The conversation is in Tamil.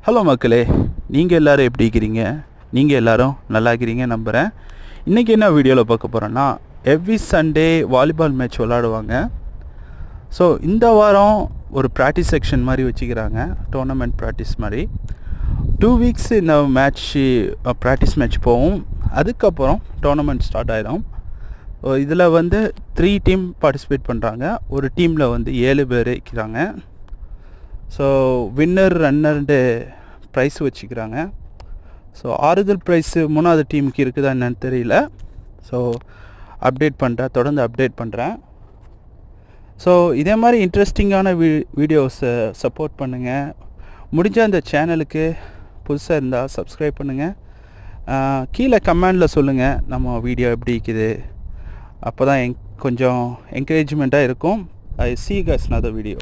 ஹலோ மக்களே, நீங்கள் எல்லோரும் எப்படி இருக்கிறீங்க? நீங்கள் எல்லோரும் நல்லா இருக்கிறீங்க நம்புகிறேன். இன்றைக்கி என்ன வீடியோவில் பார்க்க போகிறோன்னா, எவ்ரி சண்டே வாலிபால் மேட்ச் விளாடுவாங்க. ஸோ இந்த வாரம் ஒரு ப்ராக்டிஸ் செக்ஷன் மாதிரி வச்சுக்கிறாங்க, டோர்னமெண்ட் ப்ராக்டிஸ் மாதிரி. 2 வீக்ஸ் இந்த ப்ராக்டிஸ் மேட்ச் போகும். அதுக்கப்புறம் டோர்னமெண்ட் ஸ்டார்ட் ஆகிடும். இதில் 3 டீம் பார்ட்டிசிபேட் பண்ணுறாங்க. ஒரு டீமில் 7 பேர் இருக்கிறாங்க. ஸோ வின்னர் ரன்னர்ன்ட்டு ப்ரைஸ் வச்சுக்கிறாங்க. ஸோ ஆறுதல் ப்ரைஸு 3வது டீமுக்கு இருக்குதா என்னன்னு தெரியல. ஸோ தொடர்ந்து அப்டேட் பண்ணுறேன். ஸோ இதே மாதிரி இன்ட்ரெஸ்டிங்கான வீடியோஸை சப்போர்ட் பண்ணுங்கள். முடிஞ்ச அந்த சேனலுக்கு புதுசாக இருந்தால் சப்ஸ்கிரைப் பண்ணுங்கள். கீழே கமெண்டில் சொல்லுங்கள் நம்ம வீடியோ எப்படி இருக்குது. அப்போ தான் கொஞ்சம் என்கரேஜ்மெண்ட்டாக இருக்கும். ஐ see you guys in another video.